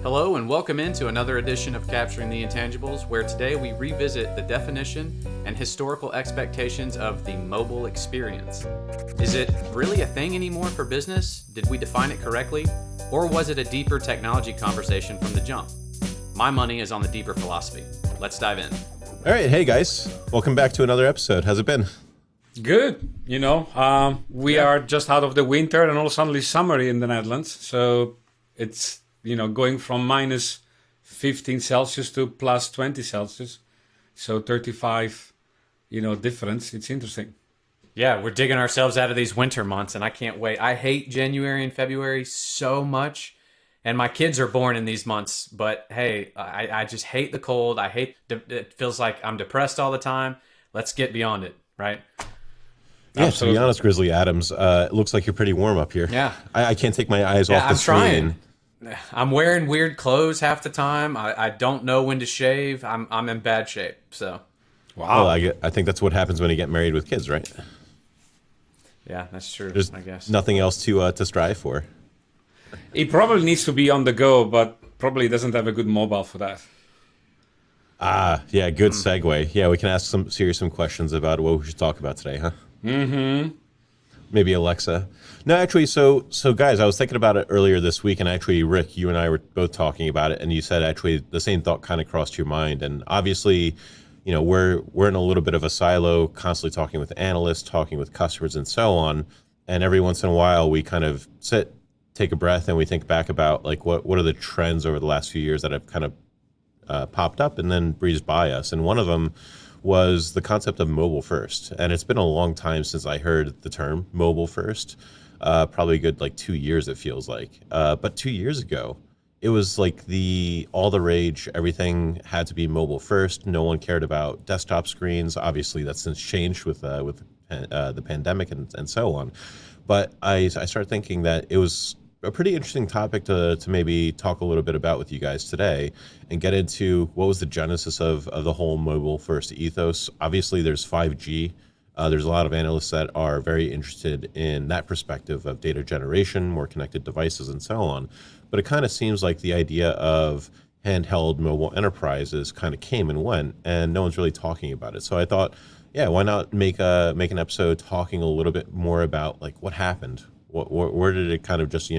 Hello and welcome into another edition of Capturing the Intangibles, where today we revisit the definition and historical expectations of the mobile experience. Is it really a thing anymore for business? Did we define it correctly? Or was it a deeper technology conversation from the jump? My money is on the deeper philosophy. Let's dive in. All right, hey guys, welcome back to another episode. How's it been? Good. We are just out of the winter and all suddenly summer in the Netherlands. So it's, going from minus 15 Celsius to plus 20 Celsius. So 35, difference. It's interesting. Yeah, we're digging ourselves out of these winter months and I can't wait. I hate January and February so much. And my kids are born in these months, but hey, I just hate the cold. It feels like I'm depressed all the time. Let's get beyond it, right? Yeah, absolutely. To be honest, Grizzly Adams, it looks like you're pretty warm up here. Yeah. I can't take my eyes off the screen. I'm wearing weird clothes half the time. I don't know when to shave. I'm in bad shape, so. Wow. Well, I think that's what happens when you get married with kids, right? Yeah, that's true, There's I guess. nothing else to strive for. He probably needs to be on the go, but probably doesn't have a good mobile for that. Yeah, good segue. Yeah, we can ask some questions about what we should talk about today, huh? Mm-hmm. Maybe Alexa. No, actually, so guys, I was thinking about it earlier this week, and actually, Rick, you and I were both talking about it, and you said actually the same thought kind of crossed your mind. And obviously, we're in a little bit of a silo, constantly talking with analysts, talking with customers, and so on. And every once in a while, we kind of take a breath, and we think back about like what are the trends over the last few years that have kind of popped up and then breezed by us. And one of them was the concept of mobile first. And it's been a long time since I heard the term mobile first, probably a good like 2 years, it feels like. But 2 years ago, it was like all the rage, everything had to be mobile first. No one cared about desktop screens. Obviously, that's since changed with the pandemic and so on. But I started thinking that it was a pretty interesting topic to maybe talk a little bit about with you guys today and get into what was the genesis of the whole mobile first ethos. Obviously, there's 5G. There's a lot of analysts that are very interested in that perspective of data generation, more connected devices, and so on. But it kind of seems like the idea of handheld mobile enterprises kind of came and went, and no one's really talking about it. So I thought, yeah, why not make an episode talking a little bit more about like what happened? Where did it kind of just,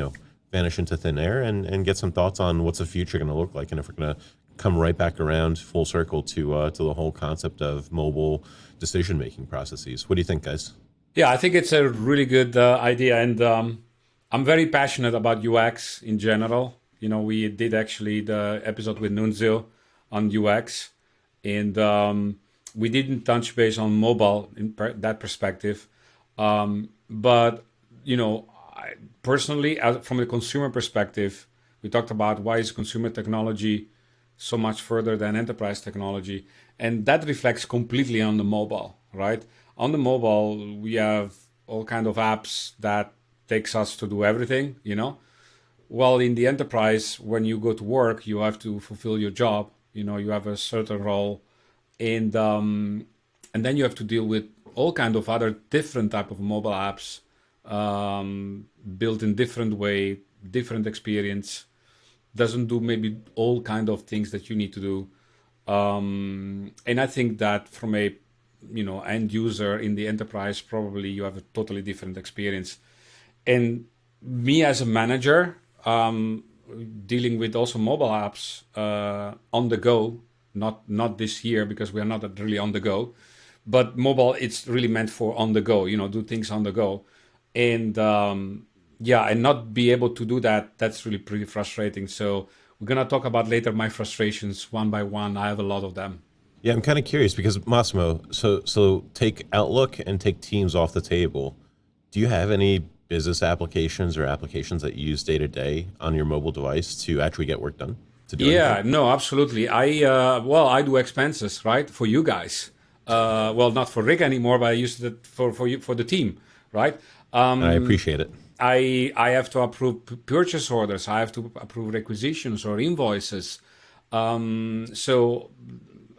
vanish into thin air and get some thoughts on what's the future going to look like, and if we're going to come right back around full circle to the whole concept of mobile decision-making processes. What do you think, guys? Yeah, I think it's a really good idea. And I'm very passionate about UX in general. We did actually the episode with Nunzio on UX, and we didn't touch base on mobile in that perspective. But personally, from a consumer perspective, we talked about why is consumer technology so much further than enterprise technology, and that reflects completely on the mobile, right? On the mobile, we have all kind of apps that takes us to do everything, Well, in the enterprise, when you go to work, you have to fulfill your job. You have a certain role, and then you have to deal with all kind of other different type of mobile apps. Built in different way, different experience, doesn't do maybe all kind of things that you need to do. And I think that from a end user in the enterprise, probably you have a totally different experience. And me as a manager, dealing with also mobile apps on the go, not this year because we are not really on the go, but mobile, it's really meant for on the go, do things on the go. And and not be able to do that, that's really pretty frustrating. So we're going to talk about later my frustrations one by one. I have a lot of them. Yeah, I'm kind of curious because Massimo, so take Outlook and take Teams off the table. Do you have any business applications or applications that you use day to day on your mobile device to actually get work done? No, absolutely. I do expenses, right, for you guys. Not for Rick anymore, but I used it for you, for the team, right? And I appreciate it. I have to approve purchase orders. I have to approve requisitions or invoices. So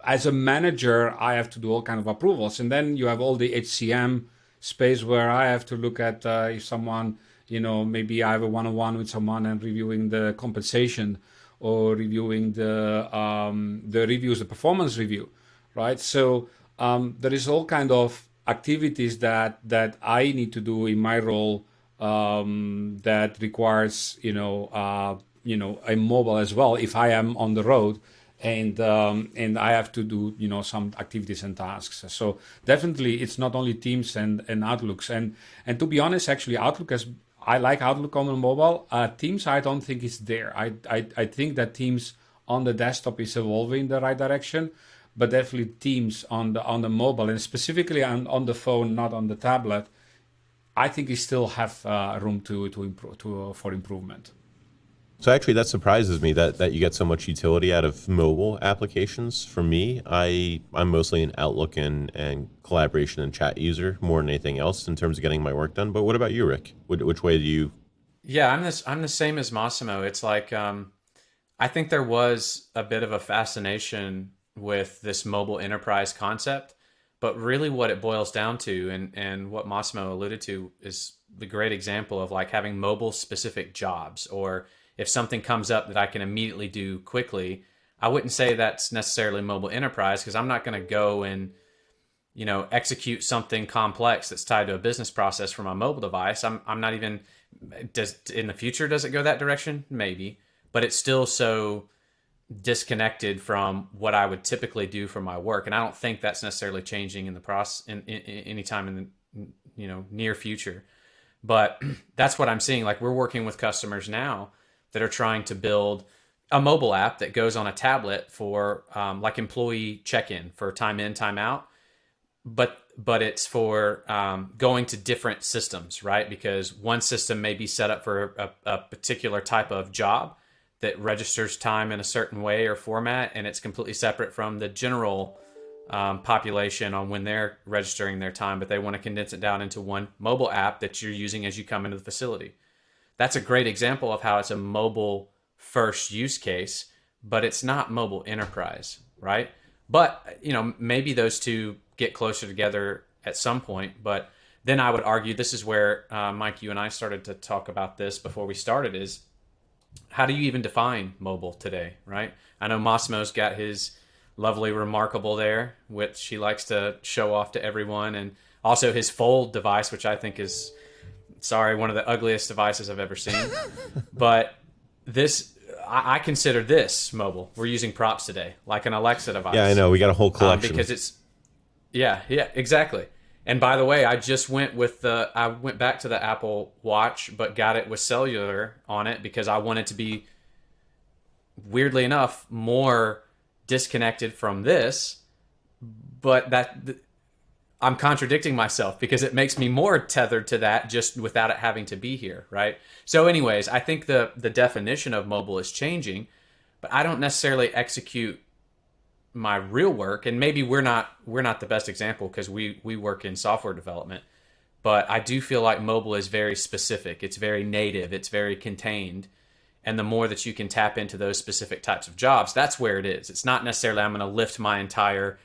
as a manager, I have to do all kind of approvals. And then you have all the HCM space where I have to look at if someone, maybe I have a one-on-one with someone and reviewing the compensation or reviewing the reviews, the performance review, right? So there is all kind of activities that I need to do in my role that requires a mobile as well if I am on the road and I have to do some activities and tasks. So definitely it's not only Teams and Outlooks and to be honest, actually I like Outlook on the mobile. Teams I don't think is there. I think that Teams on the desktop is evolving in the right direction, but definitely Teams on the mobile and specifically on the phone, not on the tablet, I think you still have room to improve for improvement. So actually, that surprises me that you get so much utility out of mobile applications. For me, I'm mostly an Outlook and collaboration and chat user more than anything else in terms of getting my work done. But what about you, Rick? Which way do you? Yeah, I'm the same as Massimo. It's like I think there was a bit of a fascination with this mobile enterprise concept, but really what it boils down to, and what Massimo alluded to, is the great example of like having mobile specific jobs, or if something comes up that I can immediately do quickly. I wouldn't say that's necessarily mobile enterprise, because I'm not going to go and execute something complex that's tied to a business process from a mobile device. I'm not even, in the future, does it go that direction? Maybe, but it's still so disconnected from what I would typically do for my work. And I don't think that's necessarily changing in the process in anytime in the near future. But that's what I'm seeing. Like, we're working with customers now that are trying to build a mobile app that goes on a tablet for like employee check-in for time in, time out. But it's for going to different systems, right? Because one system may be set up for a particular type of job that registers time in a certain way or format, and it's completely separate from the general population on when they're registering their time, but they want to condense it down into one mobile app that you're using as you come into the facility. That's a great example of how it's a mobile first use case, but it's not mobile enterprise, right? But, maybe those two get closer together at some point. But then I would argue, this is where, Mike, you and I started to talk about this before we started, is how do you even define mobile today, right? I know Massimo's got his lovely Remarkable there, which he likes to show off to everyone, and also his Fold device, which I think is, one of the ugliest devices I've ever seen. But I consider this mobile. We're using props today, like an Alexa device. Yeah, I know. We got a whole collection. Because it's, yeah, exactly. And by the way, I went back to the Apple Watch, but got it with cellular on it because I wanted to be, weirdly enough, more disconnected from this. But I'm contradicting myself because it makes me more tethered to that just without it having to be here, right? So anyways, I think the definition of mobile is changing, but I don't necessarily execute my real work, and maybe we're not the best example because we work in software development, but I do feel like mobile is very specific. It's very native. It's very contained. And the more that you can tap into those specific types of jobs, that's where it is. It's not necessarily I'm going to lift my entire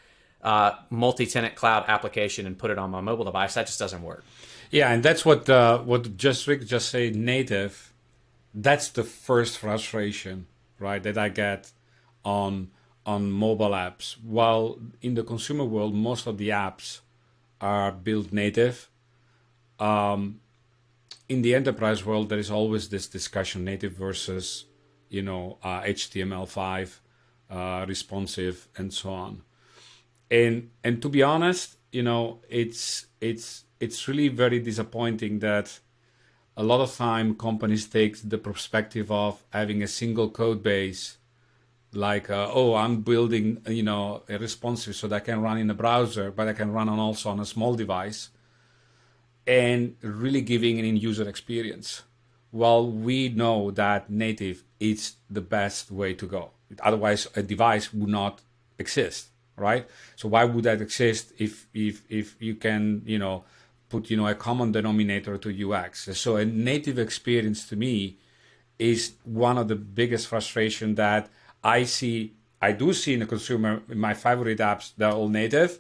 multi-tenant cloud application and put it on my mobile device. That just doesn't work. Yeah, and that's what Rick just said, native. That's the first frustration, right, that I get on mobile apps. While in the consumer world, most of the apps are built native. In the enterprise world, there is always this discussion, native versus, HTML5, responsive, and so on. And to be honest, it's really very disappointing that a lot of time companies take the perspective of having a single code base, like I'm building a responsive so that I can run in a browser, but I can run also on a small device, and really giving an end user experience. Well, we know that native is the best way to go. Otherwise, a device would not exist. Right? So why would that exist if you can, put, a common denominator to UX? So a native experience to me is one of the biggest frustration that I do see in the consumer. In my favorite apps, they're all native.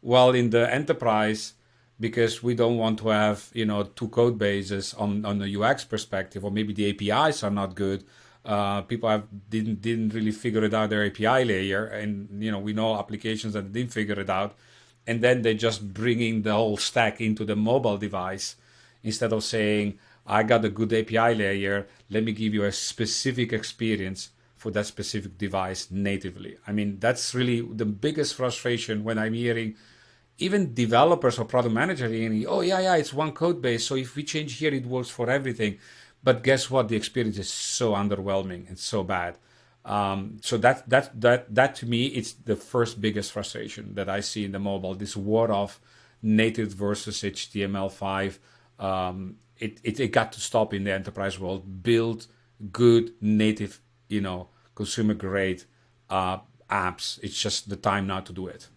While in the enterprise, because we don't want to have, two code bases on the UX perspective, or maybe the APIs are not good, People didn't really figure it out, their API layer, and we know applications that didn't figure it out, and then they just bringing the whole stack into the mobile device instead of saying, I got a good API layer, let me give you a specific experience for that specific device natively. I mean, that's really the biggest frustration when I'm hearing even developers or product managers hearing, oh yeah, it's one code base, so if we change here, it works for everything. But guess what? The experience is so underwhelming and so bad. So that to me, it's the first biggest frustration that I see in the mobile. This war of native versus HTML5. It got to stop in the enterprise world. Build good native, consumer grade apps. It's just the time now to do it.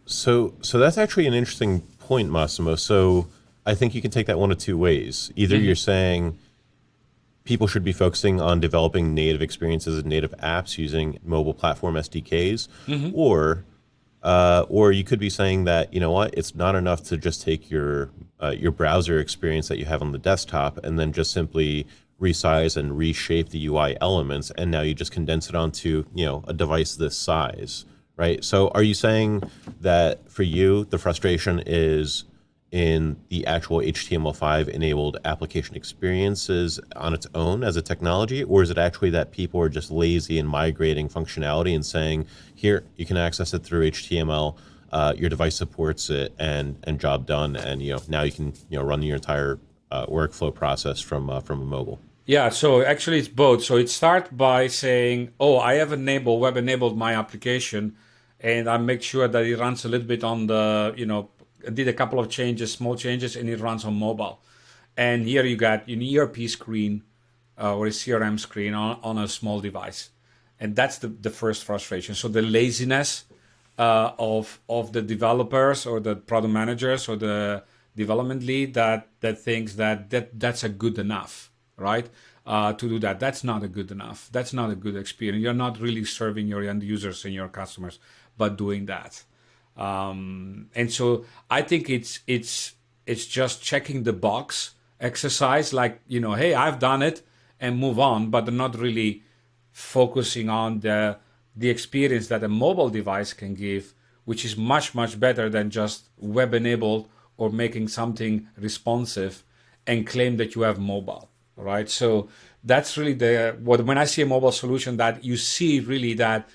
So that's actually an interesting point, Massimo. So I think you can take that one of two ways. Either you're saying people should be focusing on developing native experiences and native apps using mobile platform SDKs, or you could be saying that, you know what, it's not enough to just take your browser experience that you have on the desktop and then just simply resize and reshape the UI elements, and now you just condense it onto, a device this size, right? So are you saying that for you, the frustration is in the actual HTML5 enabled application experiences on its own as a technology, or is it actually that people are just lazy in migrating functionality and saying, here, you can access it through HTML, your device supports it, and job done, and now you can run your entire workflow process from a mobile? Yeah, so actually it's both. So it starts by saying, oh, I have web enabled my application, and I make sure that it runs a little bit on the, did a couple of changes, small changes, and it runs on mobile. And here you got an ERP screen or a CRM screen on a small device. And that's the first frustration. So the laziness of the developers or the product managers or the development lead that thinks that's a good enough, right? To do that. That's not a good enough. That's not a good experience. You're not really serving your end users and your customers by doing that. And so I think it's just checking the box exercise, like, hey, I've done it, and move on, but they're not really focusing on the experience that a mobile device can give, which is much, much better than just web enabled or making something responsive and claim that you have mobile, right? So that's really when I see a mobile solution that you see really that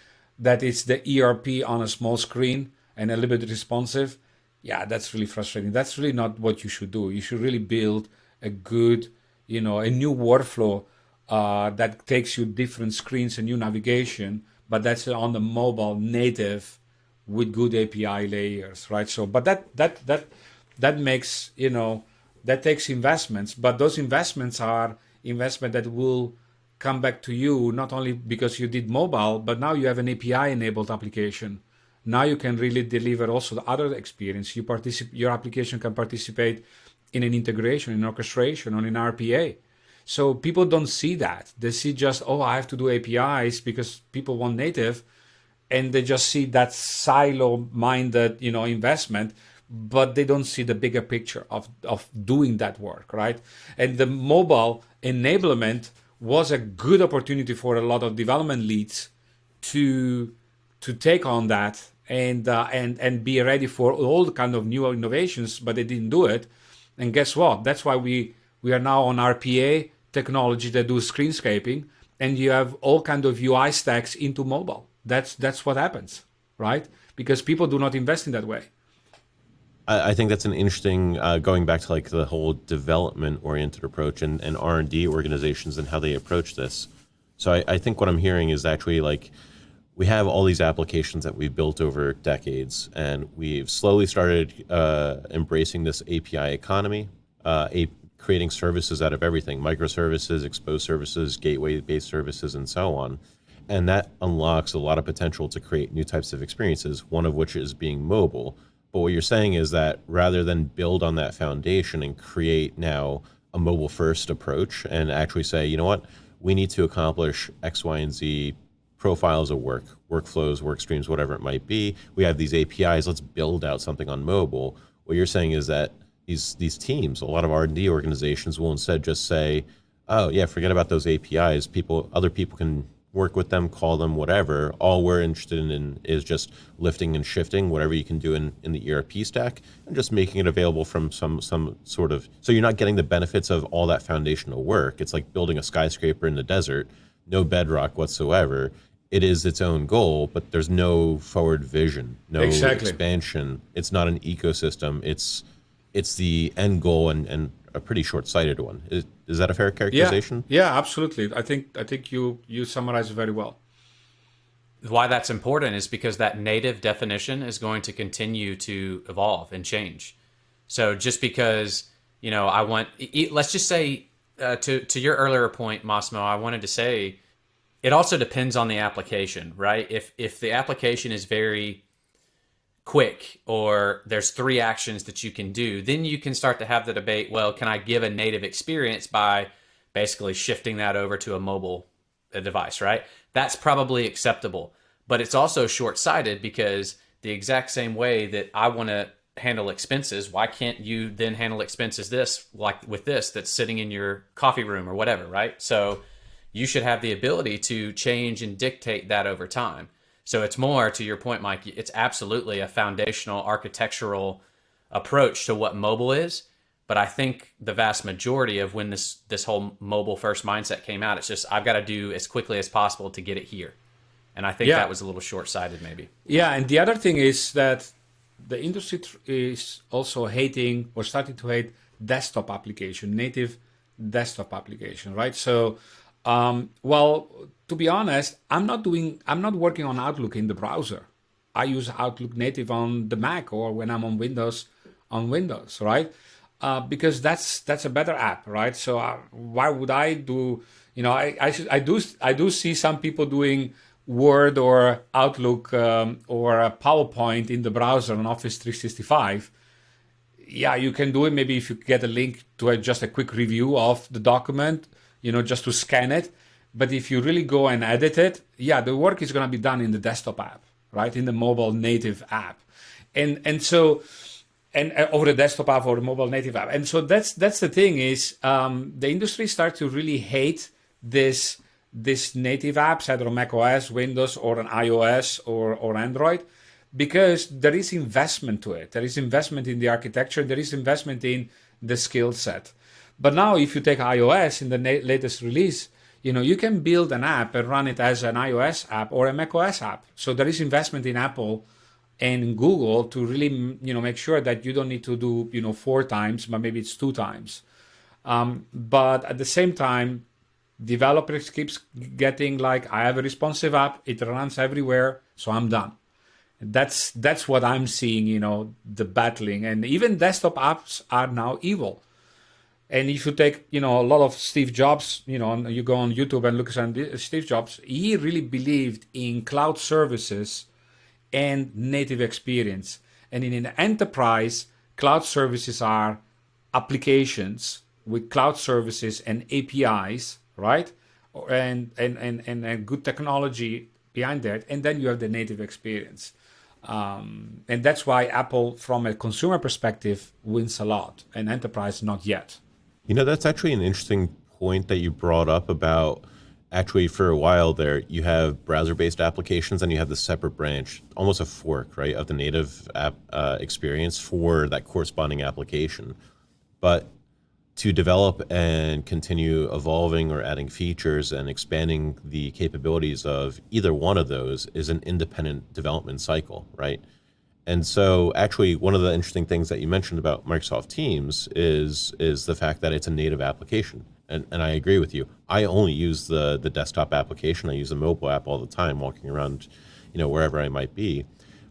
it's the ERP on a small screen and a little bit responsive, yeah, that's really frustrating. That's really not what you should do. You should really build a good, a new workflow that takes you different screens and new navigation, but that's on the mobile native with good API layers, right? So, but that makes, that takes investments, but those investments are investment that will come back to you, not only because you did mobile, but now you have an API enabled application. Now you can really deliver also the other experience. Your application can participate in an integration, in orchestration, or in RPA. So people don't see that. They see just, oh, I have to do APIs because people want native, and they just see that silo-minded, investment, but they don't see the bigger picture of doing that work, right? And the mobile enablement was a good opportunity for a lot of development leads to take on that and be ready for all the kind of new innovations, but they didn't do it. And guess what? That's why we are now on RPA technology that do screenscaping, and you have all kind of UI stacks into mobile. That's what happens, right? Because people do not invest in that way. I think that's an interesting, going back to like the whole development-oriented approach and R&D organizations and how they approach this. So I think what I'm hearing is actually like, we have all these applications that we've built over decades, and we've slowly started embracing this API economy, creating services out of everything, microservices, exposed services, gateway-based services, and so on. And that unlocks a lot of potential to create new types of experiences, one of which is being mobile. But what you're saying is that rather than build on that foundation and create now a mobile-first approach and actually say, you know what, we need to accomplish X, Y, and Z profiles of work, workflows, work streams, whatever it might be. We have these APIs. Let's build out something on mobile. What you're saying is that these teams, a lot of R&D organizations, will instead just say, oh yeah, forget about those APIs. Other people can work with them, call them, whatever. All we're interested in is just lifting and shifting whatever you can do in the ERP stack and just making it available from some sort of, so you're not getting the benefits of all that foundational work. It's like building a skyscraper in the desert, no bedrock whatsoever. It is its own goal, but there's no forward vision, no expansion. It's not an ecosystem. It's the end goal, and a pretty short-sighted one. Is that a fair characterization? Yeah, absolutely. I think you summarize it very well. Why that's important is because that native definition is going to continue to evolve and change. So just because, let's just say, to your earlier point, Massimo, I wanted to say, it also depends on the application, right? If the application is very quick, or there's 3 actions that you can do, then you can start to have the debate, well, can I give a native experience by basically shifting that over to a mobile device, right? That's probably acceptable. But it's also short-sighted, because the exact same way that I want to handle expenses, why can't you then handle expenses like with this that's sitting in your coffee room or whatever, right? So you should have the ability to change and dictate that over time. So it's more, to your point, Mike, it's absolutely a foundational architectural approach to what mobile is. But I think the vast majority of when this whole mobile first mindset came out, it's just, I've got to do as quickly as possible to get it here. And I think that was a little short-sighted maybe. Yeah, and the other thing is that the industry is also hating, or starting to hate, desktop application, native desktop application, right? So, to be honest, I'm not working on Outlook in the browser. I use Outlook native on the Mac, or when I'm on Windows, right? Because that's a better app, right? So why would I do? I do see some people doing Word or Outlook or a PowerPoint in the browser on Office 365. Yeah, you can do it. Maybe if you get a link to just a quick review of the document, just to scan it. But if you really go and edit it, the work is going to be done in the desktop app, right? In the mobile native app. And so over the desktop app or the mobile native app. And so that's the thing is the industry starts to really hate this native apps, either on Mac OS, Windows, or on iOS or Android, because there is investment to it. There is investment in the architecture. There is investment in the skill set. But now if you take iOS in the latest release, you can build an app and run it as an iOS app or a macOS app. So there is investment in Apple and Google to really, make sure that you don't need to do, 4 times, but maybe it's 2 times. But at the same time, developers keeps getting like, I have a responsive app, it runs everywhere, so I'm done. That's what I'm seeing, the battling. And even desktop apps are now evil. And if you take, a lot of Steve Jobs, and you go on YouTube and look at Steve Jobs, he really believed in cloud services and native experience. And in an enterprise, cloud services are applications with cloud services and APIs, right? And good technology behind that. And then you have the native experience. And that's why Apple, from a consumer perspective, wins a lot, and enterprise not yet. That's actually an interesting point that you brought up about, actually, for a while there, you have browser-based applications and you have the separate branch, almost a fork, right, of the native app experience for that corresponding application. But to develop and continue evolving or adding features and expanding the capabilities of either one of those is an independent development cycle, right? And so actually one of the interesting things that you mentioned about Microsoft Teams is the fact that it's a native application. And I agree with you. I only use the desktop application. I use the mobile app all the time, walking around, wherever I might be.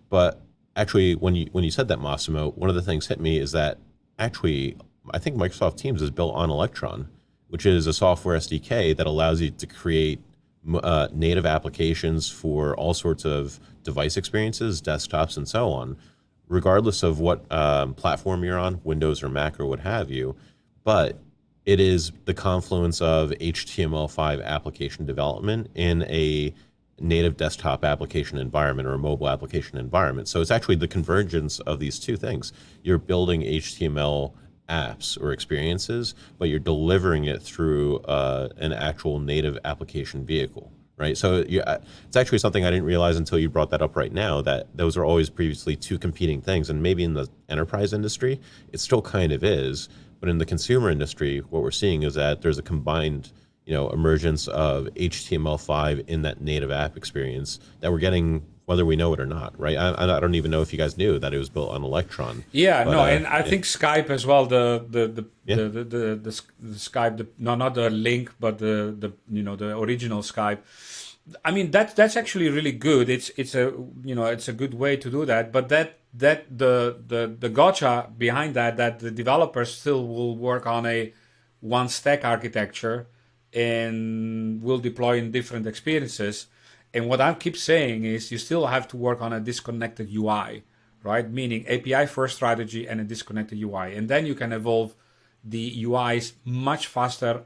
But actually, when you said that, Massimo, one of the things hit me is that actually, I think Microsoft Teams is built on Electron, which is a software SDK that allows you to create native applications for all sorts of device experiences, desktops, and so on, regardless of what platform you're on, Windows or Mac or what have you. But it is the confluence of HTML5 application development in a native desktop application environment or a mobile application environment. So it's actually the convergence of these two things. You're building HTML apps or experiences, but you're delivering it through an actual native application vehicle, right? So it's actually something I didn't realize until you brought that up right now, that those are always previously two competing things. And maybe in the enterprise industry, it still kind of is. But in the consumer industry, what we're seeing is that there's a combined, emergence of HTML5 in that native app experience that we're getting, whether we know it or not, right? I don't even know if you guys knew that it was built on Electron. Yeah, but, no, and I think Skype as well. The Skype, not the link, but the original Skype. I mean that's actually really good. It's a good way to do that. But the gotcha behind that the developers still will work on a one stack architecture and will deploy in different experiences. And what I keep saying is you still have to work on a disconnected UI, right? Meaning API first strategy and a disconnected UI. And then you can evolve the UIs much faster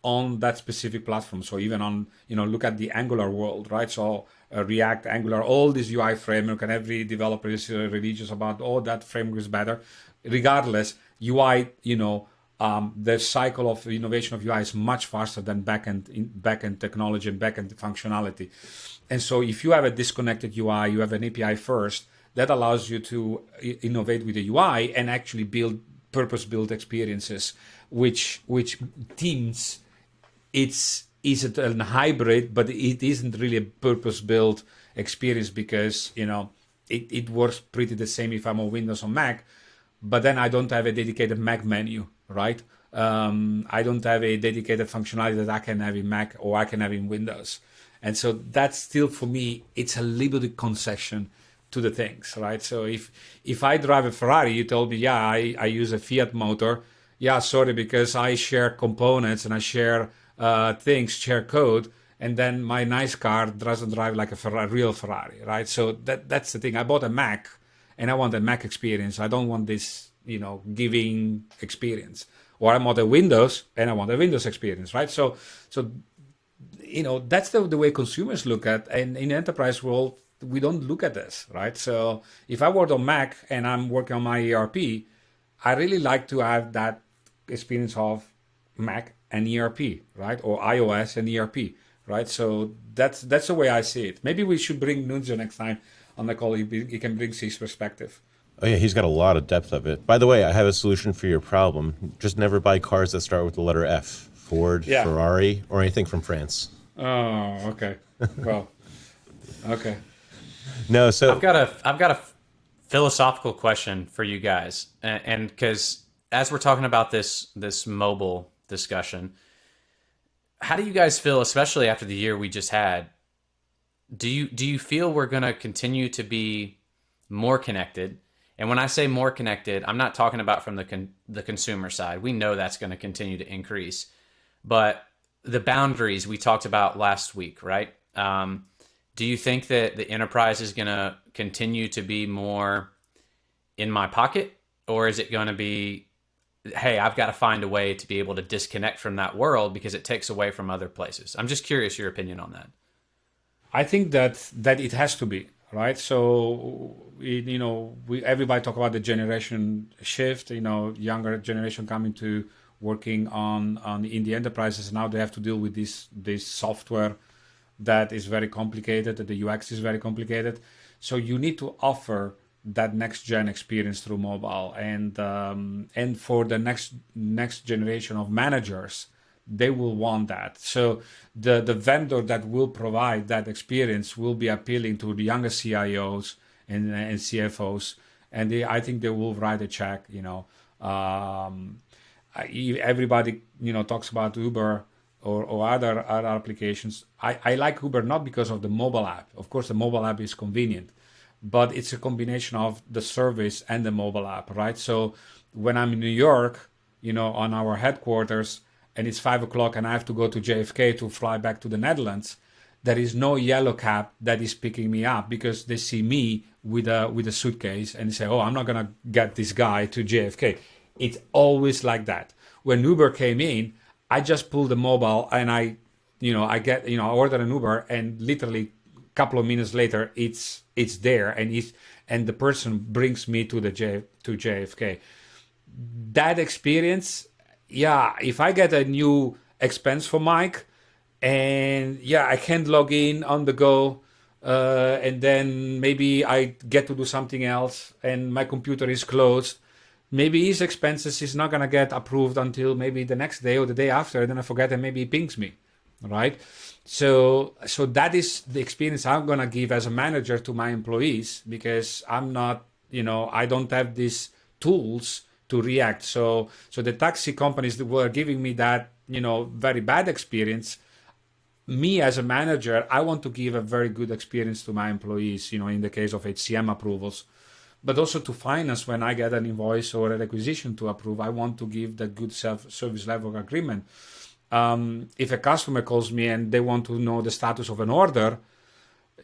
on that specific platform. So even on, look at the Angular world, right? So React, Angular, all these UI framework, and every developer is religious about, that framework is better. Regardless, UI, the cycle of innovation of UI is much faster than backend technology and backend functionality. And so if you have a disconnected UI, you have an API first, that allows you to innovate with the UI and actually build purpose-built experiences, which Teams, is a hybrid, but it isn't really a purpose-built experience because, it works pretty the same if I'm on Windows or Mac, but then I don't have a dedicated Mac menu, right? I don't have a dedicated functionality that I can have in Mac or I can have in Windows. And so that's still, for me, it's a little bit concession to the things, right? So if I drive a Ferrari, you told me, yeah, I use a Fiat motor. Yeah, sorry, because I share components and I share things, share code, and then my nice car doesn't drive like a real Ferrari, right? So that's the thing. I bought a Mac, and I want a Mac experience. I don't want this, giving experience. Or I want a Windows, and I want a Windows experience, right? So that's the way consumers look at. And in the enterprise world, we don't look at this, right? So if I work on Mac and I'm working on my ERP, I really like to have that experience of Mac and ERP, right? Or iOS and ERP, right? So that's the way I see it. Maybe we should bring Nunzio next time on the call. He can bring his perspective. Oh yeah, he's got a lot of depth of it. By the way, I have a solution for your problem. Just never buy cars that start with the letter F. Ford, Ferrari, or anything from France. Oh, okay. Well, okay. No, so I've got a philosophical question for you guys, and because as we're talking about this mobile discussion, how do you guys feel, especially after the year we just had? Do you feel we're going to continue to be more connected? And when I say more connected, I'm not talking about from the consumer side. We know that's going to continue to increase, but the boundaries we talked about last week, right? Do you think that the enterprise is going to continue to be more in my pocket, or is it going to be, hey, I've got to find a way to be able to disconnect from that world because it takes away from other places? I'm just curious your opinion on that. I think that it has to be, right? So, everybody talk about the generation shift, younger generation coming to working on in the enterprises. Now they have to deal with this software that is very complicated, that the UX is very complicated. So you need to offer that next gen experience through mobile, and for the next generation of managers, they will want that. So the vendor that will provide that experience will be appealing to the younger CIOs and CFOs, and I think they will write a check. Everybody talks about Uber or other applications. I like Uber not because of the mobile app. Of course, the mobile app is convenient, but it's a combination of the service and the mobile app, right? So when I'm in New York, on our headquarters, and it's 5:00 and I have to go to JFK to fly back to the Netherlands, there is no yellow cab that is picking me up because they see me with a suitcase and say, oh, I'm not going to get this guy to JFK. It's always like that. When Uber came in, I just pulled the mobile and I ordered an Uber, and literally a couple of minutes later, it's there, and the person brings me to JFK. that experience, yeah, if I get a new expense for Mike, and yeah, I can't log in on the go, and then maybe I get to do something else, and my computer is closed. Maybe his expenses is not gonna get approved until maybe the next day or the day after, and then I forget, and maybe he pings me, right? So that is the experience I'm gonna give as a manager to my employees, because I'm not, I don't have these tools to react. So the taxi companies that were giving me that, very bad experience, me as a manager, I want to give a very good experience to my employees, in the case of HCM approvals, but also to finance. When I get an invoice or a requisition to approve, I want to give that good service level agreement. If a customer calls me and they want to know the status of an order,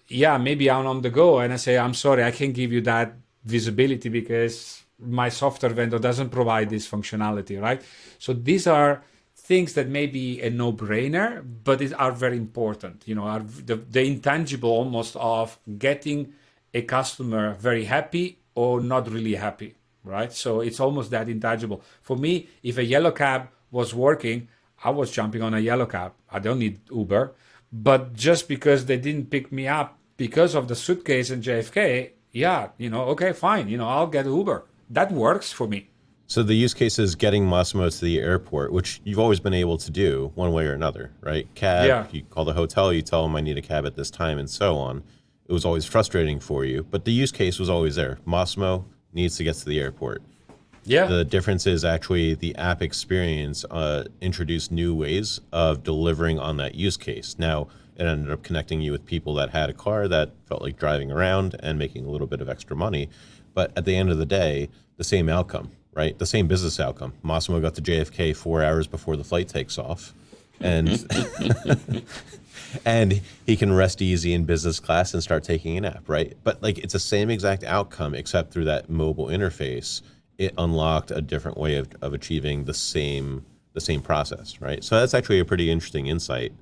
yeah, maybe I'm on the go and I say, I'm sorry, I can't give you that visibility because my software vendor doesn't provide this functionality, right? So these are things that may be a no-brainer, but are very important, are the intangible almost of getting a customer very happy or not really happy, right? So it's almost that intangible. For me, if a yellow cab was working, I was jumping on a yellow cab. I don't need Uber. But just because they didn't pick me up because of the suitcase in JFK, yeah, okay, fine, I'll get Uber. That works for me. So the use case is getting Massimo to the airport, which you've always been able to do one way or another, right? Cab, Yeah. You call the hotel, you tell them I need a cab at this time and so on. It was always frustrating for you, but the use case was always there. Massimo needs to get to the airport. Yeah. The difference is actually the app experience introduced new ways of delivering on that use case. Now, it ended up connecting you with people that had a car that felt like driving around and making a little bit of extra money. But at the end of the day, the same outcome, right? The same business outcome. Massimo got to JFK 4 hours before the flight takes off. And and he can rest easy in business class and start taking a nap, right? But like it's the same exact outcome, except through that mobile interface, it unlocked a different way of achieving the same process, right? So that's actually a pretty interesting insight,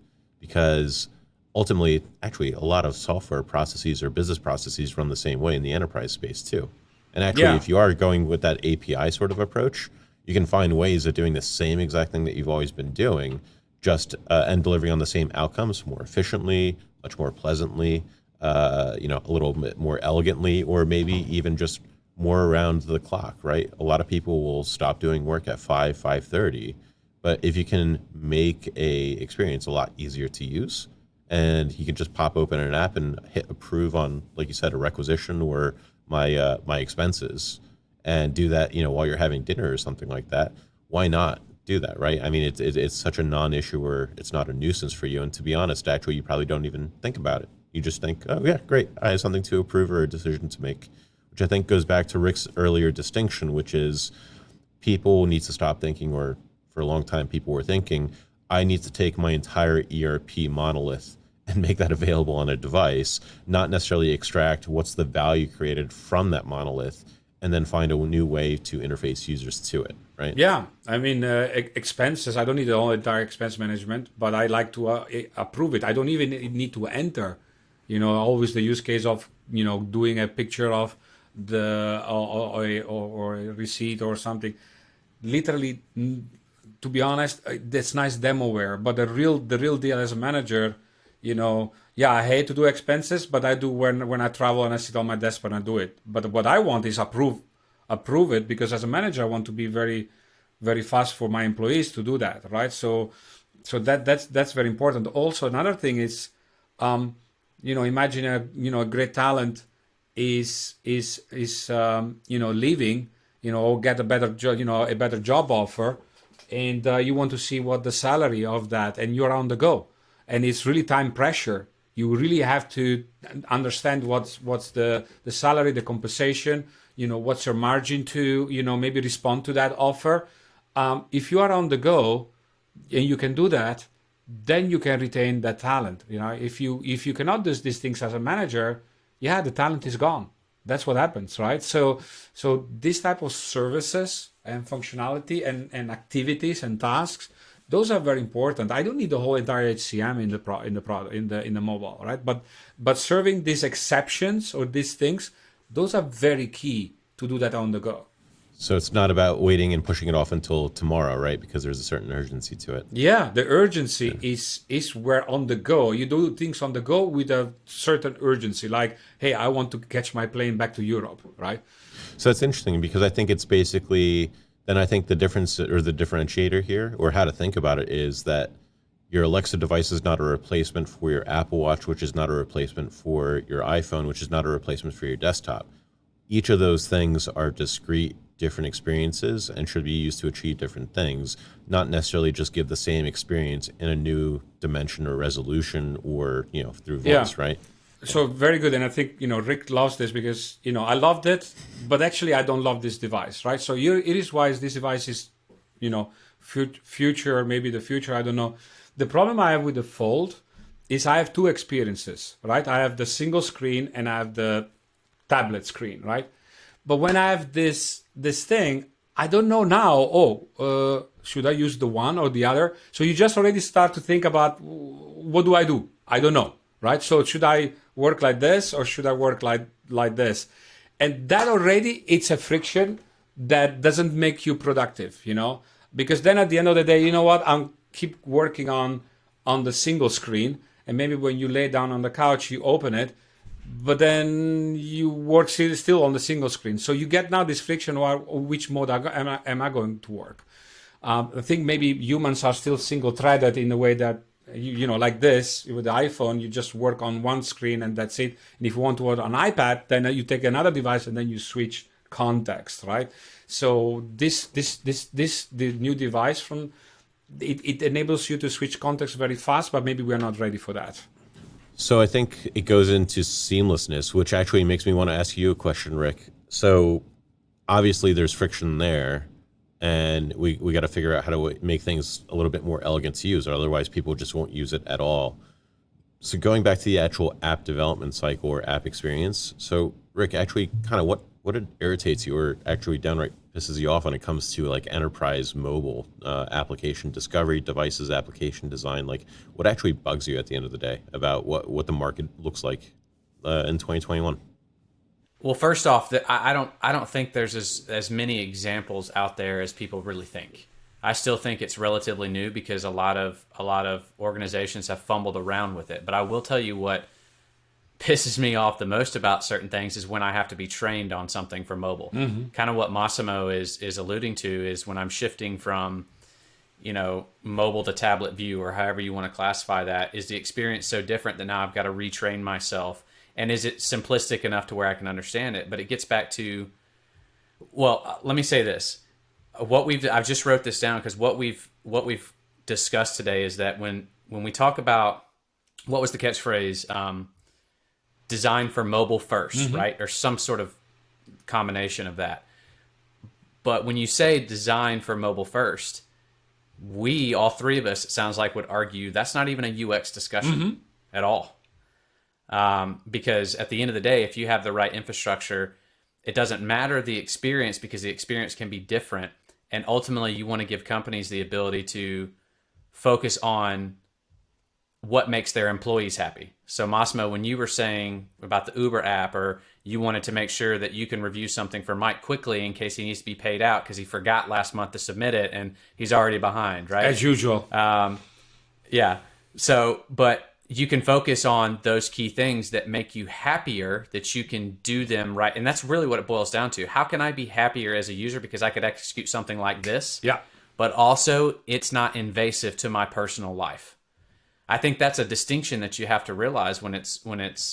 because ultimately, actually, a lot of software processes or business processes run the same way in the enterprise space too. And actually, Yeah. if you are going with that API sort of approach, you can find ways of doing the same exact thing that you've always been doing, just and delivering on the same outcomes more efficiently, much more pleasantly, a little bit more elegantly, or maybe even just more around the clock, right? A lot of people will stop doing work at 5:30, but if you can make a experience a lot easier to use, and you can just pop open an app and hit approve on, like you said, a requisition or my expenses, and do that, while you're having dinner or something like that, why not do that, right? I mean, it's such a non-issue where it's not a nuisance for you. And to be honest, actually, you probably don't even think about it. You just think, oh yeah, great, I have something to approve or a decision to make, which I think goes back to Rick's earlier distinction, which is people need to stop thinking, or for a long time, people were thinking, I need to take my entire ERP monolith and make that available on a device, not necessarily extract what's the value created from that monolith, and then find a new way to interface users to it, right? Yeah, I mean, expenses, I don't need the whole entire expense management, but I like to approve it. I don't even need to enter, always the use case of, doing a picture of the or a receipt or something. Literally, to be honest, that's nice demoware, but the real deal as a manager, yeah, I hate to do expenses, but I do when I travel and I sit on my desk when I do it. But what I want is approve it, because as a manager I want to be very, very fast for my employees to do that, right? So that's very important. Also, another thing is, imagine a great talent is leaving, or get a better job, a better job offer, and you want to see what the salary of that, and you're on the go, and it's really time pressure. You really have to understand what's the salary, the compensation, what's your margin to, maybe respond to that offer. If you are on the go and you can do that, then you can retain that talent. If you cannot do these things as a manager, yeah, the talent is gone. That's what happens, right? So this type of services and functionality and activities and tasks, those are very important. I don't need the whole entire HCM in the mobile, right? But serving these exceptions or these things, those are very key to do that on the go. So it's not about waiting and pushing it off until tomorrow, right? Because there's a certain urgency to it. Yeah, the urgency is where on the go. You do things on the go with a certain urgency, like, hey, I want to catch my plane back to Europe, right? So that's interesting because I think it's basically, then I think the difference or the differentiator here, or how to think about it, is that your Alexa device is not a replacement for your Apple Watch, which is not a replacement for your iPhone, which is not a replacement for your desktop. Each of those things are discrete, different experiences and should be used to achieve different things, not necessarily just give the same experience in a new dimension or resolution or, through voice, right? So very good. And I think, Rick loves this because, I loved it, but actually I don't love this device, right? So it is why this device is, future, maybe the future, I don't know. The problem I have with the Fold is I have two experiences, right? I have the single screen and I have the tablet screen, right? But when I have this thing, I don't know now, should I use the one or the other? So you just already start to think about, what do? I don't know, right? So should I work like this or should I work like this? And that already, it's a friction that doesn't make you productive, Because then at the end of the day, you know what? I'm keep working on the single screen. And maybe when you lay down on the couch, you open it, but then you work still on the single screen. So you get now this friction, which mode am I going to work? I think maybe humans are still single-threaded in the way that, like this, with the iPhone, you just work on one screen and that's it. And if you want to work on iPad, then you take another device and then you switch context, right? So the new device it enables you to switch context very fast, but maybe we're not ready for that. So I think it goes into seamlessness, which actually makes me want to ask you a question, Rick. So obviously there's friction there, and we got to figure out how to make things a little bit more elegant to use, or otherwise people just won't use it at all. So going back to the actual app development cycle or app experience, so Rick, actually kind of what irritates you or actually downright pisses you off when it comes to like enterprise mobile application discovery, devices, application design? Like what actually bugs you at the end of the day about what the market looks like in 2021? Well, first off, I don't think there's as many examples out there as people really think. I still think it's relatively new because a lot of organizations have fumbled around with it. But I will tell you what pisses me off the most about certain things is when I have to be trained on something for mobile. Mm-hmm. Kind of what Massimo is alluding to is when I'm shifting from, mobile to tablet view or however you want to classify that, is the experience so different that now I've got to retrain myself? And is it simplistic enough to where I can understand it? But it gets back to, let me say this. I've just wrote this down because what we've discussed today is that when we talk about, what was the catchphrase? Design for mobile first, mm-hmm. right? Or some sort of combination of that. But when you say design for mobile first, all three of us, it sounds like, would argue that's not even a UX discussion mm-hmm. at all. Because at the end of the day, if you have the right infrastructure, it doesn't matter the experience because the experience can be different. And ultimately, you want to give companies the ability to focus on what makes their employees happy. So Massimo, when you were saying about the Uber app, or you wanted to make sure that you can review something for Mike quickly in case he needs to be paid out because he forgot last month to submit it and he's already behind, right? As usual. Yeah. So, but you can focus on those key things that make you happier, that you can do them right. And that's really what it boils down to. How can I be happier as a user because I could execute something like this? Yeah. But also it's not invasive to my personal life. I think that's a distinction that you have to realize when it's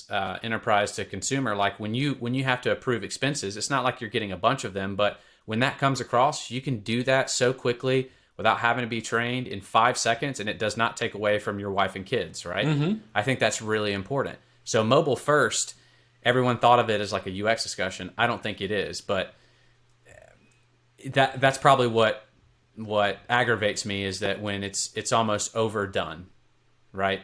enterprise to consumer. Like when you have to approve expenses, it's not like you're getting a bunch of them, but when that comes across, you can do that so quickly without having to be trained in 5 seconds, and it does not take away from your wife and kids, right? Mm-hmm. I think that's really important. So mobile first, everyone thought of it as like a UX discussion. I don't think it is, but that's probably what aggravates me is that when it's almost overdone. Right?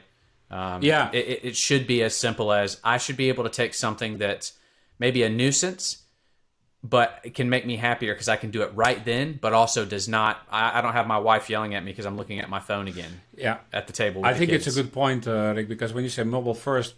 Yeah. It should be as simple as I should be able to take something that's maybe a nuisance, but it can make me happier because I can do it right then, but also does not, I don't have my wife yelling at me because I'm looking at my phone again at the table with I think the kids. It's a good point, Rick, because when you say mobile first,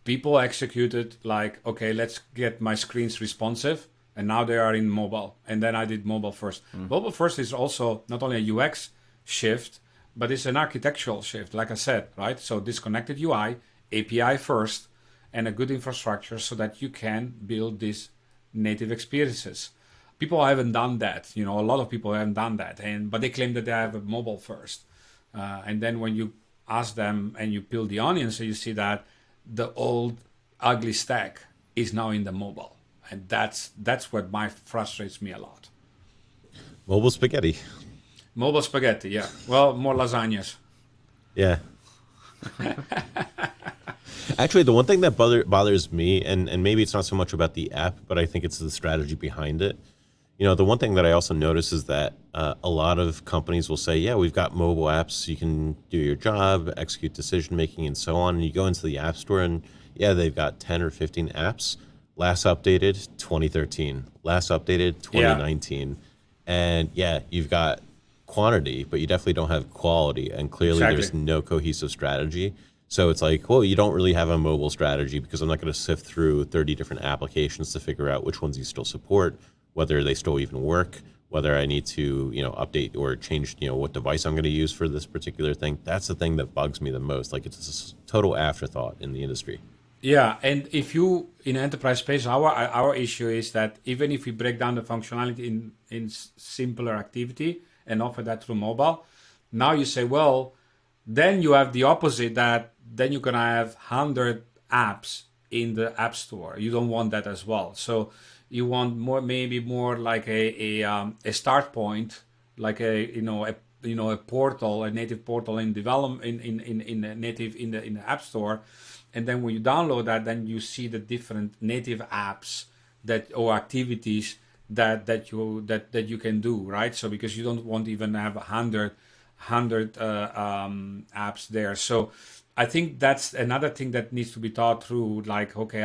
people execute it like, okay, let's get my screens responsive, and now they are in mobile. And then I did mobile first. Mobile first is also not only a UX shift, but it's an architectural shift, like I said, right? So disconnected UI, API first, and a good infrastructure so that you can build these native experiences. People haven't done that. A lot of people haven't done that, but they claim that they have a mobile first. And then when you ask them and you peel the onion, so you see that the old ugly stack is now in the mobile, and that's what frustrates me a lot. Mobile spaghetti. Mobile spaghetti, yeah. Well, more lasagnas. Yeah. Actually, the one thing that bothers me, and maybe it's not so much about the app, but I think it's the strategy behind it. The one thing that I also notice is that a lot of companies will say, yeah, we've got mobile apps. You can do your job, execute decision making, and so on. And you go into the App Store, and yeah, they've got 10 or 15 apps. Last updated 2013. Last updated 2019. Yeah. And yeah, you've got quantity, but you definitely don't have quality. And clearly There's no cohesive strategy. So it's like, well, you don't really have a mobile strategy because I'm not going to sift through 30 different applications to figure out which ones you still support, whether they still even work, whether I need to, update or change, what device I'm going to use for this particular thing. That's the thing that bugs me the most. Like, it's a total afterthought in the industry. Yeah, and if you in enterprise space, our issue is that even if we break down the functionality in simpler activity and offer that through mobile, now you say, well, then you have the opposite, that then you're gonna have 100 apps in the app store. You don't want that as well. So you want maybe more like a start point, like a portal, a native portal in development in the app store. And then when you download that, then you see the different native apps or activities that you can do, right? So because you don't want to even have 100 apps there. So I think that's another thing that needs to be thought through. Like, okay,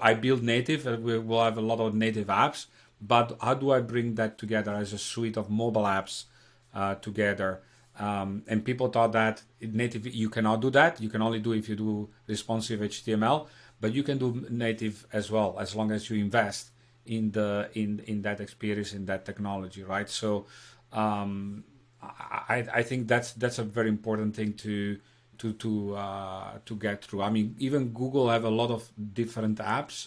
I build native, we'll have a lot of native apps, but how do I bring that together as a suite of mobile apps together? And people thought that native, you cannot do that. You can only do if you do responsive HTML, but you can do native as well, as long as you invest in that experience, in that technology, right? So I think that's a very important thing to get through. I mean, even Google have a lot of different apps,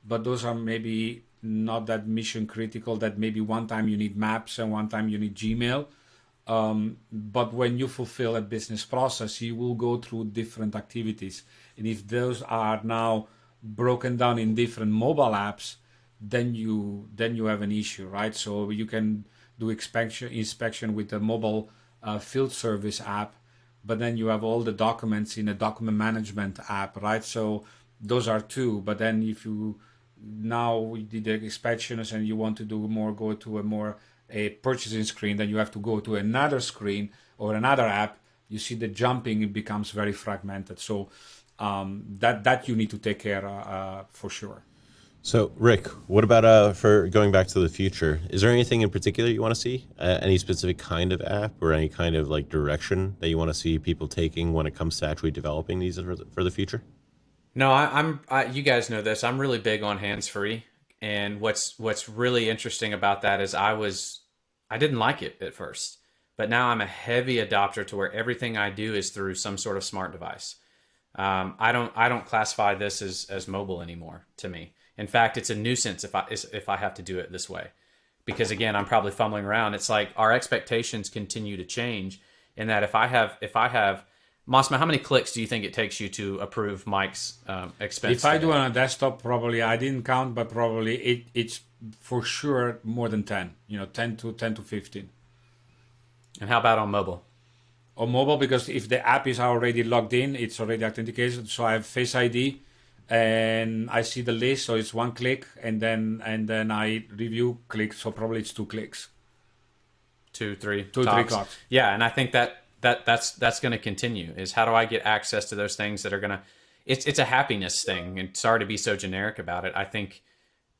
but those are maybe not that mission critical, that maybe one time you need Maps and one time you need Gmail. But when you fulfill a business process, you will go through different activities. And if those are now broken down in different mobile apps, then you have an issue, right? So you can do inspection with the mobile field service app, but then you have all the documents in a document management app, right? So those are two. But then if you now did the inspections and you want to do more, go to a purchasing screen, then you have to go to another screen or another app. You see the jumping, it becomes very fragmented. So that you need to take care for sure. So Rick, what about for going back to the future? Is there anything in particular you want to see? Any specific kind of app or any kind of like direction that you want to see people taking when it comes to actually developing these for the future? No, I'm you guys know this. I'm really big on hands-free. And what's really interesting about that is I didn't like it at first, but now I'm a heavy adopter to where everything I do is through some sort of smart device. I don't classify this as mobile anymore to me. In fact, it's a nuisance if I have to do it this way, because again, I'm probably fumbling around. It's like our expectations continue to change in that if I have Mosman, how many clicks do you think it takes you to approve Mike's expense? If I do on a desktop, probably, I didn't count, but probably it's for sure more than 10, 10 to 15. And how about on mobile? On mobile, because if the app is already logged in, it's already authenticated. So I have Face ID and I see the list. So it's one click and then I review clicks. So probably it's 2 clicks. 2, 3 3 clicks. Yeah. And I think that's going to continue, is how do I get access to those things that are going to, it's a happiness thing. And sorry to be so generic about it. I think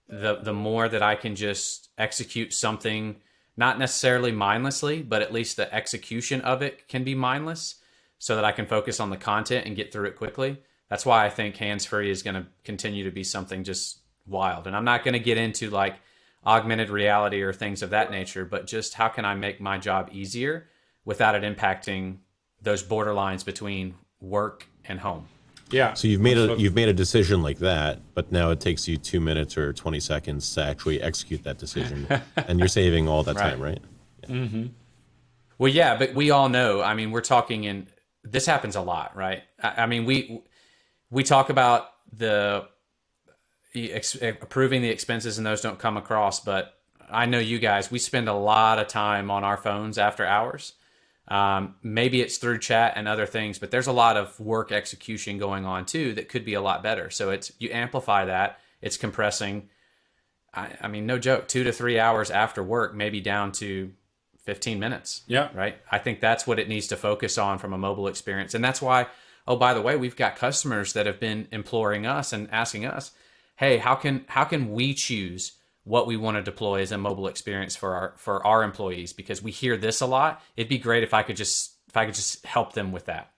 the more that I can just execute something, not necessarily mindlessly, but at least the execution of it can be mindless so that I can focus on the content and get through it quickly. That's why I think hands-free is going to continue to be something just wild. And I'm not going to get into like augmented reality or things of that nature, but just how can I make my job easier without it impacting those borderlines between work and home. Yeah. So you've made a decision like that, but now it takes you 2 minutes or 20 seconds to actually execute that decision, and you're saving all that time, right? Yeah. Mm-hmm. Well, yeah, but we all know. I mean, we're talking in this happens a lot, right? I mean, we talk about approving the expenses, and those don't come across. But I know you guys. We spend a lot of time on our phones after hours. Maybe it's through chat and other things, but there's a lot of work execution going on too that could be a lot better. So you amplify that. It's compressing. I mean, no joke, 2 to 3 hours after work, maybe down to 15 minutes. Yeah. Right. I think that's what it needs to focus on from a mobile experience. And that's why, oh, by the way, we've got customers that have been imploring us and asking us, hey, how can we choose what we want to deploy as a mobile experience for our employees? Because we hear this a lot. It'd be great if I could just help them with that.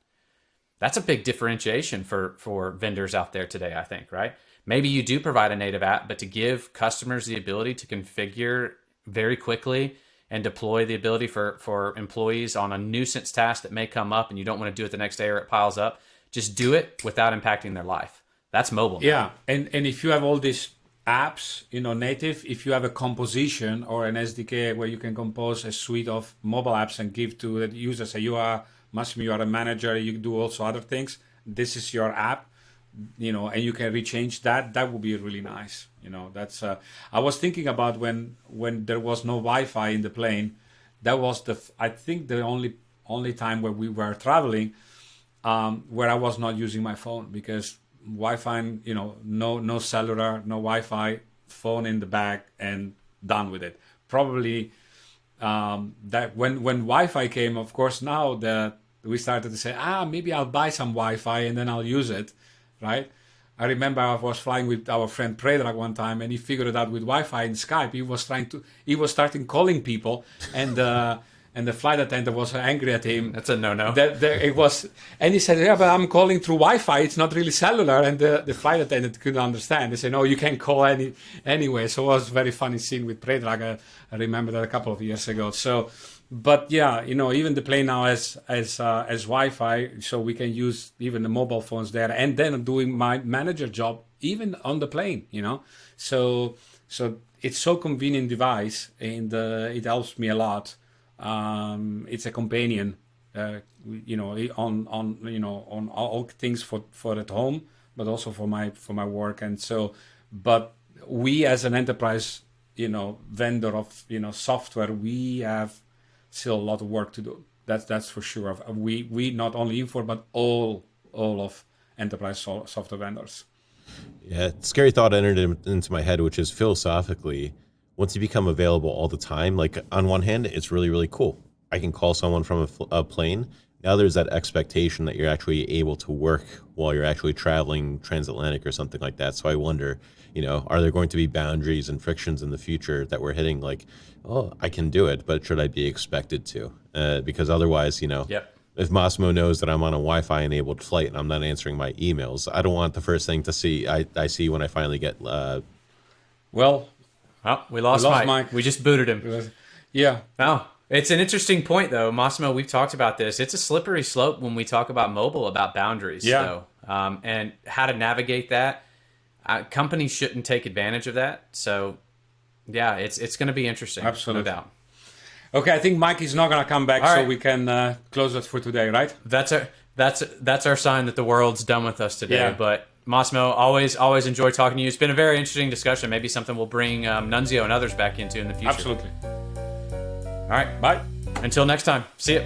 That's a big differentiation for vendors out there today, I think, right? Maybe you do provide a native app, but to give customers the ability to configure very quickly and deploy the ability for employees on a nuisance task that may come up and you don't want to do it the next day or it piles up, just do it without impacting their life. That's mobile. Yeah, and if you have all these apps, native, if you have a composition or an SDK where you can compose a suite of mobile apps and give to the user, say Massimo, you are a manager, you do also other things, this is your app, and you can rechange that would be really nice. That's I was thinking about when there was no Wi-Fi in the plane. That was I think the only time where we were traveling where I was not using my phone, because Wi-Fi, no cellular, no Wi-Fi, phone in the bag and done with it. Probably that when Wi-Fi came, of course, now that we started to say, maybe I'll buy some Wi-Fi and then I'll use it, right? I remember I was flying with our friend Predrag one time, and he figured it out with Wi-Fi and Skype. He was starting calling people, and the flight attendant was angry at him. That's a no-no. It was, and he said, "Yeah, but I'm calling through Wi-Fi. It's not really cellular." And the flight attendant couldn't understand. They said, "No, you can call anyway." So it was a very funny scene with Predrag. I remember that a couple of years ago. So, but yeah, even the plane now has Wi-Fi, so we can use even the mobile phones there, and then doing my manager job even on the plane. So it's so convenient device, and it helps me a lot. It's a companion, on all things for at home, but also for my work. And so, but we as an enterprise, vendor of software, we have still a lot of work to do. That's for sure. We not only Infor, but all of enterprise software vendors. Yeah, scary thought entered into my head, which is philosophically, once you become available all the time, like on one hand, it's really, really cool. I can call someone from a plane. Now there's that expectation that you're actually able to work while you're actually traveling transatlantic or something like that. So I wonder, are there going to be boundaries and frictions in the future that we're hitting, like, oh, I can do it, but should I be expected to? Because otherwise, Yep. If Massimo knows that I'm on a Wi-Fi enabled flight and I'm not answering my emails, I don't want the first thing to see I see when I finally get Well, we lost Mike. We just booted him. Yeah. Oh, it's an interesting point, though. Massimo, we've talked about this. It's a slippery slope when we talk about mobile, about boundaries, though, and how to navigate that. Companies shouldn't take advantage of that. So, yeah, it's going to be interesting. Absolutely. No doubt. Okay, I think Mike is not going to come back, All so right. we can close it for today, right? That's our sign that the world's done with us today. Yeah. But Massimo, always enjoy talking to you. It's been a very interesting discussion. Maybe something we'll bring Nunzio and others back into in the future. Absolutely. All right. Bye. Until next time. See ya.